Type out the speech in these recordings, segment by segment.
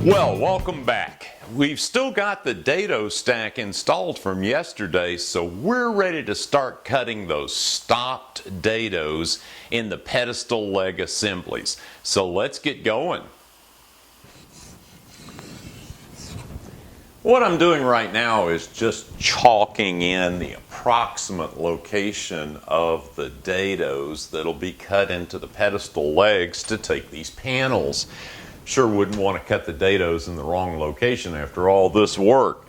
Well, welcome back. We've still got the Dados stack installed from yesterday, so we're ready to start cutting those stopped Dados in the pedestal leg assemblies. So let's get going. What I'm doing right now is just chalking in the approximate location of the Dados that'll be cut into the pedestal legs to take these panels. Sure wouldn't want to cut the Dados in the wrong location after all this work.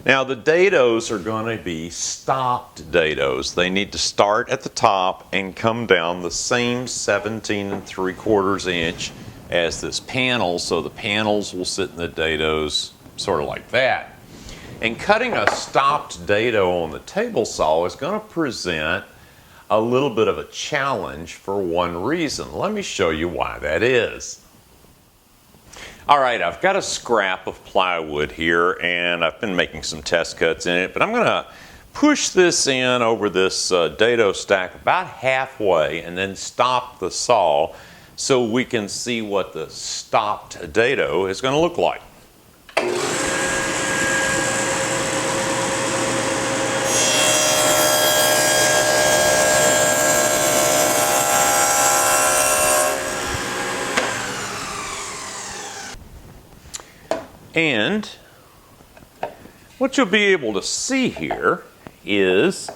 Now the Dados are going to be stopped Dados. They need to start at the top and come down the same 17 3/4 inch as this panel, so the panels will sit in the Dados sort of like that. And cutting a stopped Dado on the table saw is going to present a little bit of a challenge for one reason. Let me show you why that is. Alright, I've got a scrap of plywood here and I've been making some test cuts in it, but I'm going to push this in over this dado stack about halfway and then stop the saw so we can see what the stopped dado is going to look like. And what you'll be able to see here is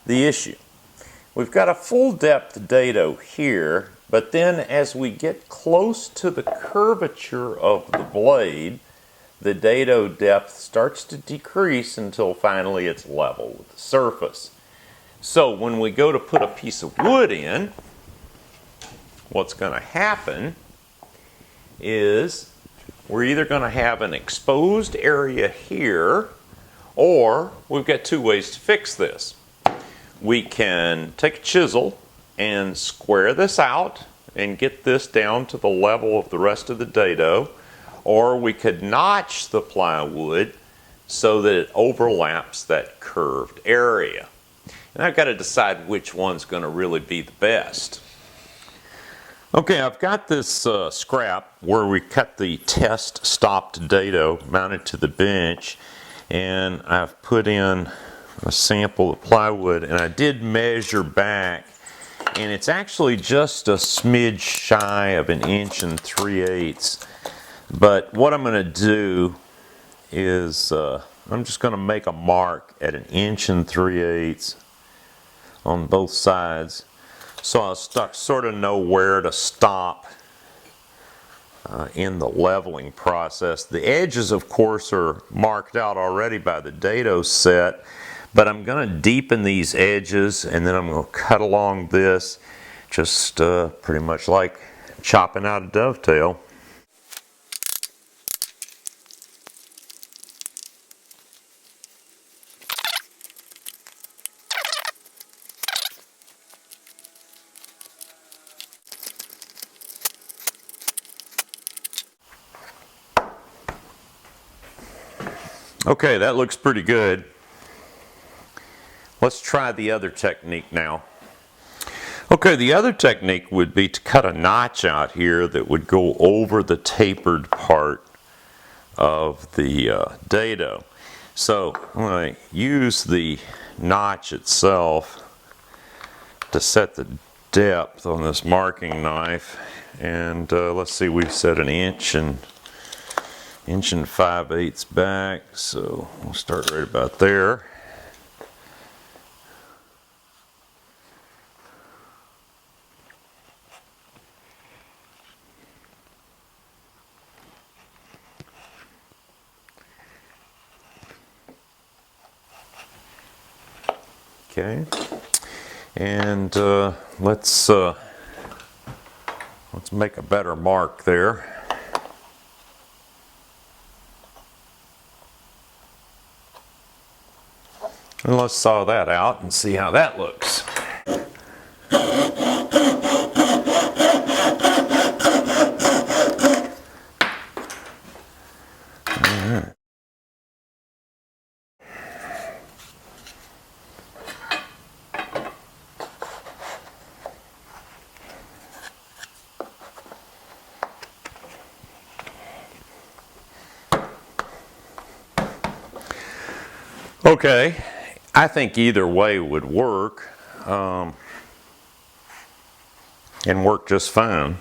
the issue. We've got a full depth dado here, but then as we get close to the curvature of the blade, the dado depth starts to decrease until finally it's level with the surface. So when we go to put a piece of wood in, what's going to happen is we're either going to have an exposed area here, or we've got two ways to fix this. We can take a chisel and square this out and get this down to the level of the rest of the dado, or we could notch the plywood so that it overlaps that curved area. And I've got to decide which one's going to really be the best. Okay, I've got this scrap where we cut the test stopped dado mounted to the bench, and I've put in a sample of plywood, and I did measure back, and it's actually just a smidge shy of 1 3/8 inches. But what I'm going to do is I'm just going to make a mark at 1 3/8 inches on both sides, so I'll sort of know where to stop in the leveling process. The edges, of course, are marked out already by the dado set, but I'm going to deepen these edges and then I'm going to cut along this, just pretty much like chopping out a dovetail. Okay, that looks pretty good. Let's try the other technique now. Okay, the other technique would be to cut a notch out here that would go over the tapered part of the dado. So I'm going to use the notch itself to set the depth on this marking knife, and let's see, we set 1 inch and 1 5/8 inches back, so we'll start right about there. Okay, and let's make a better mark there. And let's saw that out and see how that looks. All right. Okay, I think either way would work, and work just fine.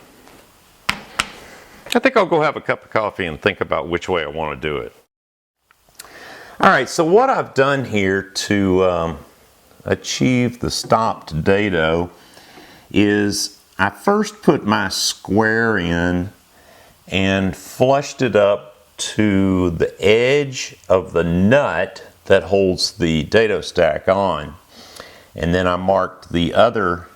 I think I'll go have a cup of coffee and think about which way I want to do it. All right, so what I've done here to achieve the stopped dado is I first put my square in and flushed it up to the edge of the nut that holds the dado stack on. And then I marked the other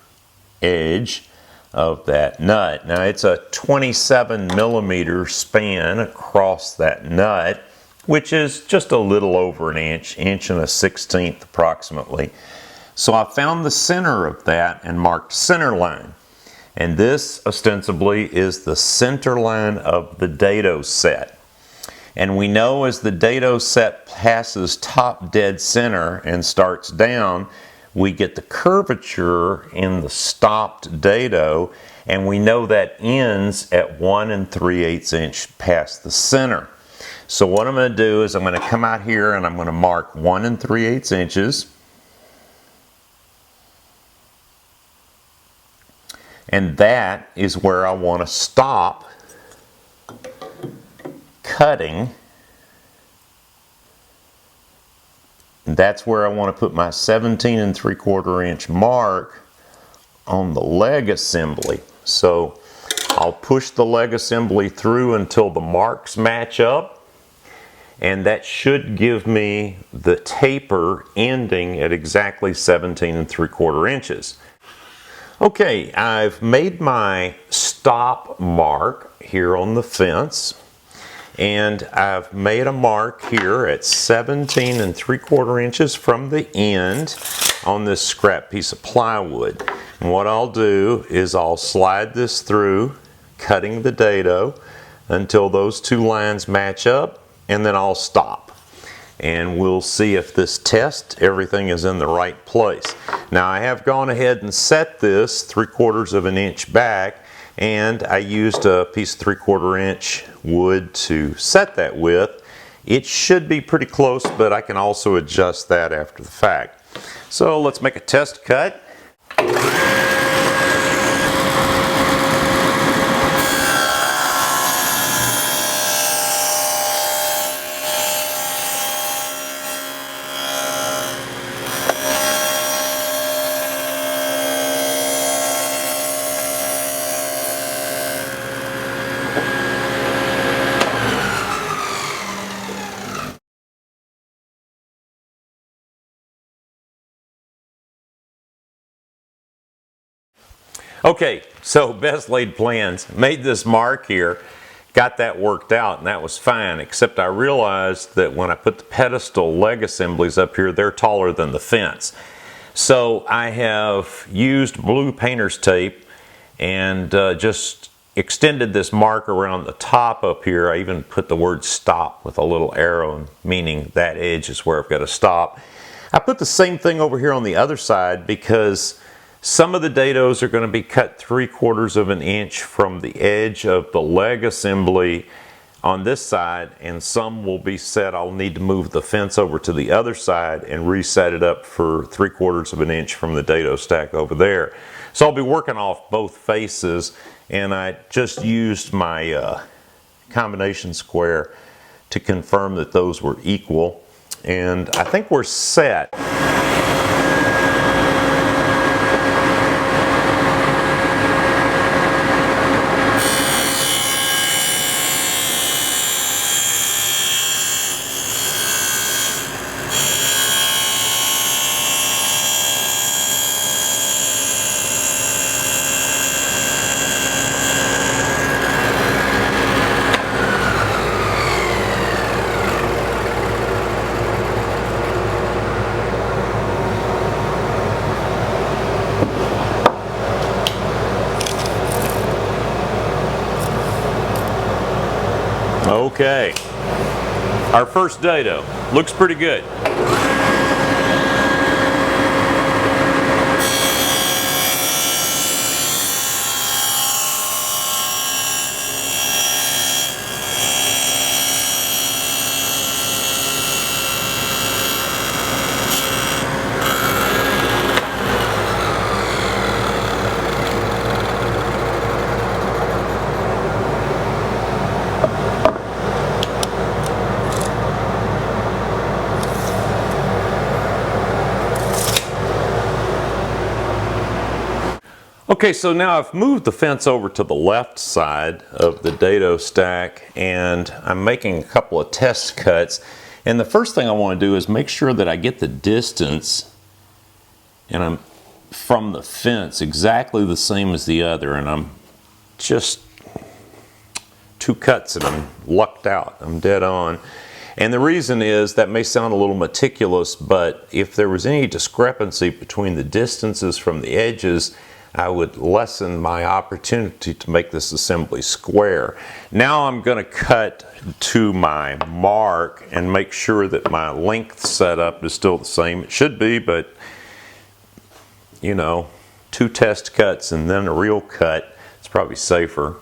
edge of that nut. Now it's a 27 millimeter span across that nut, which is just a little over an inch, inch and a 1/16 approximately. So I found the center of that and marked center line. And this ostensibly is the center line of the dado set. And we know as the dado set passes top dead center and starts down, we get the curvature in the stopped dado, and we know that ends at 1 3/8 inch past the center. So what I'm going to do is I'm going to come out here and I'm going to mark 1 3/8 inches. And that is where I want to stop cutting. That's where I want to put my 17 3/4 inch mark on the leg assembly. So I'll push the leg assembly through until the marks match up, and that should give me the taper ending at exactly 17 3/4 inches. Okay, I've made my stop mark here on the fence, and I've made a mark here at 17 3/4 inches from the end on this scrap piece of plywood. And what I'll do is I'll slide this through, cutting the dado until those two lines match up, and then I'll stop. And we'll see if this test everything is in the right place. Now I have gone ahead and set this 3/4 of an inch back, and I used a piece of 3/4 inch wood to set that with. It should be pretty close, but I can also adjust that after the fact. So let's make a test cut. Okay, so best laid plans. Made this mark here, got that worked out, and that was fine, except I realized that when I put the pedestal leg assemblies up here, they're taller than the fence. So I have used blue painter's tape and just extended this mark around the top up here. I even put the word stop with a little arrow, meaning that edge is where I've got to stop. I put the same thing over here on the other side because some of the dados are going to be cut 3/4 of an inch from the edge of the leg assembly on this side, and some will be set. I'll need to move the fence over to the other side and reset it up for 3/4 of an inch from the dado stack over there. So I'll be working off both faces, and I just used my combination square to confirm that those were equal, and I think we're set. Okay, our first dado looks pretty good. Okay, so now I've moved the fence over to the left side of the dado stack, and I'm making a couple of test cuts. And the first thing I want to do is make sure that I get the distance and I'm from the fence exactly the same as the other, and I'm just 2 cuts and I'm lucked out. I'm dead on. And the reason is, that may sound a little meticulous, but if there was any discrepancy between the distances from the edges, I would lessen my opportunity to make this assembly square. Now I'm going to cut to my mark and make sure that my length setup is still the same. It should be, but you know, 2 test cuts and then a real cut, it's probably safer.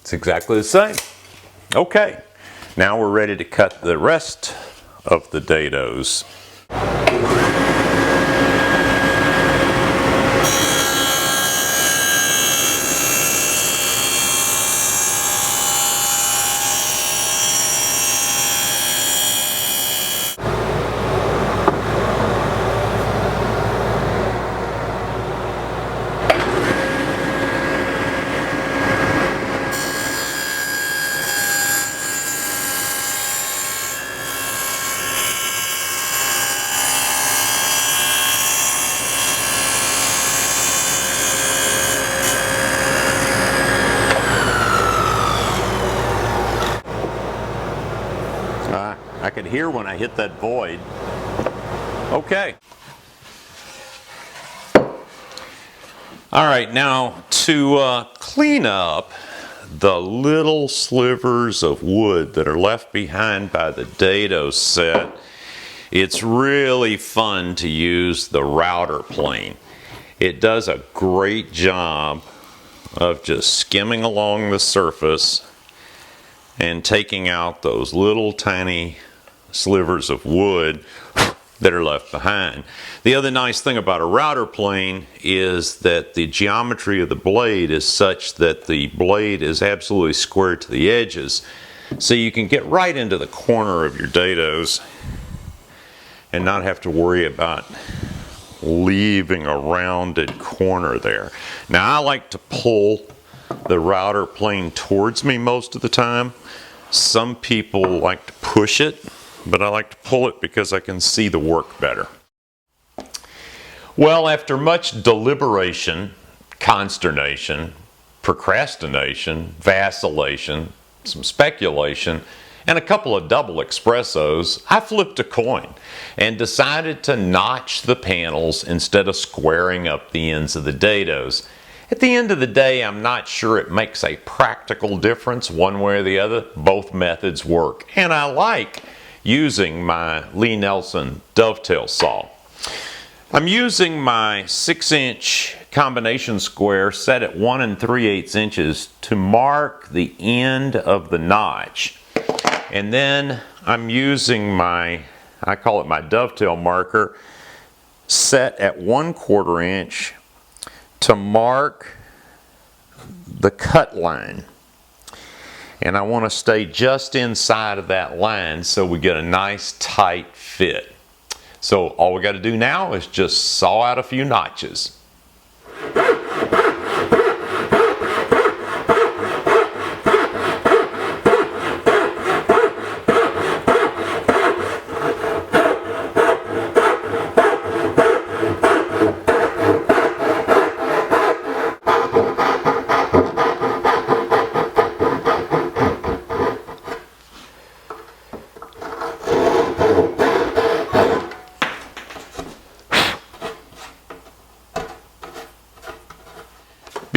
It's exactly the same. Okay, now we're ready to cut the rest of the dados. I could hear when I hit that void. Okay. All right, now to clean up the little slivers of wood that are left behind by the dado set, it's really fun to use the router plane. It does a great job of just skimming along the surface and taking out those little tiny slivers of wood that are left behind. The other nice thing about a router plane is that the geometry of the blade is such that the blade is absolutely square to the edges, so you can get right into the corner of your dados and not have to worry about leaving a rounded corner there. Now, I like to pull the router plane towards me most of the time. Some people like to push it, but I like to pull it because I can see the work better. Well, after much deliberation, consternation, procrastination, vacillation, some speculation, and a couple of double espressos, I flipped a coin and decided to notch the panels instead of squaring up the ends of the dados. At the end of the day, I'm not sure it makes a practical difference one way or the other. Both methods work, and I like using my Lee Nelson dovetail saw. I'm using my 6-inch combination square set at 1 3/8 inches to mark the end of the notch. And then I'm using my, I call it my dovetail marker, set at 1/4 inch to mark the cut line. And I want to stay just inside of that line so we get a nice tight fit. So all we got to do now is just saw out a few notches.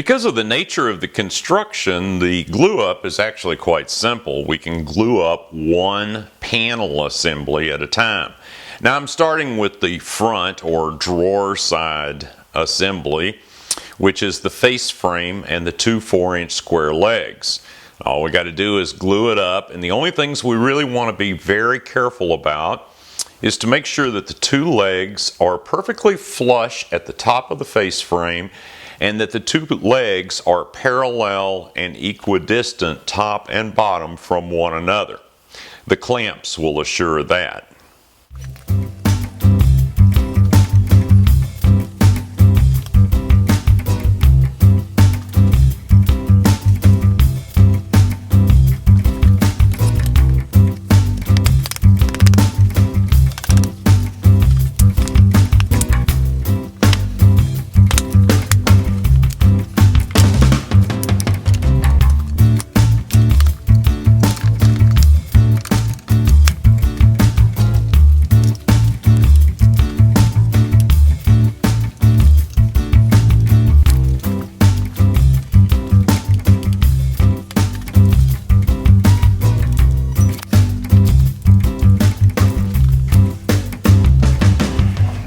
Because of the nature of the construction, the glue up is actually quite simple. We can glue up one panel assembly at a time. Now I'm starting with the front or drawer side assembly, which is the face frame and the two 4-inch square legs. All we got to do is glue it up, and the only things we really want to be very careful about is to make sure that the two legs are perfectly flush at the top of the face frame and that the two legs are parallel and equidistant top and bottom from one another. The clamps will assure that.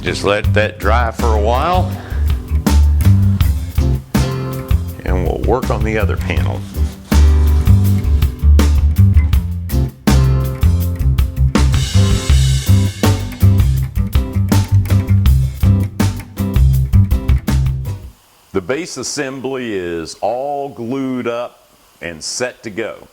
Just let that dry for a while, and we'll work on the other panel. The base assembly is all glued up and set to go.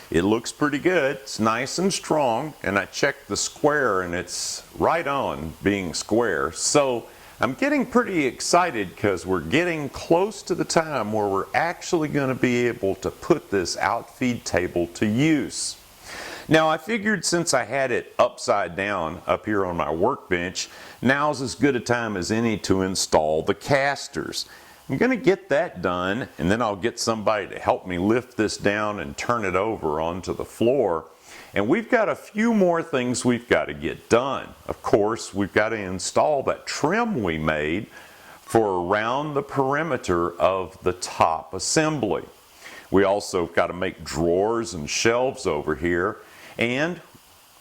It looks pretty good. It's nice and strong, and I checked the square and it's right on being square. So I'm getting pretty excited because we're getting close to the time where we're actually going to be able to put this outfeed table to use. Now I figured since I had it upside down up here on my workbench, now's as good a time as any to install the casters. I'm going to get that done, and then I'll get somebody to help me lift this down and turn it over onto the floor. And we've got a few more things we've got to get done. Of course, we've got to install that trim we made for around the perimeter of the top assembly. We also got to make drawers and shelves over here, and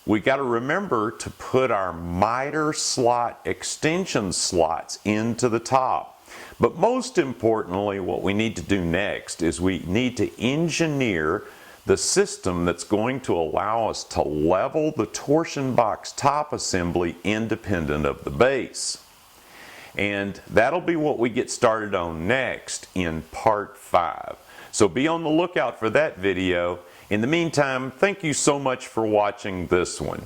we got to remember to put our miter slot extension slots into the top. But most importantly, what we need to do next is we need to engineer the system that's going to allow us to level the torsion box top assembly independent of the base. And that'll be what we get started on next in part 5. So be on the lookout for that video. In the meantime, thank you so much for watching this one.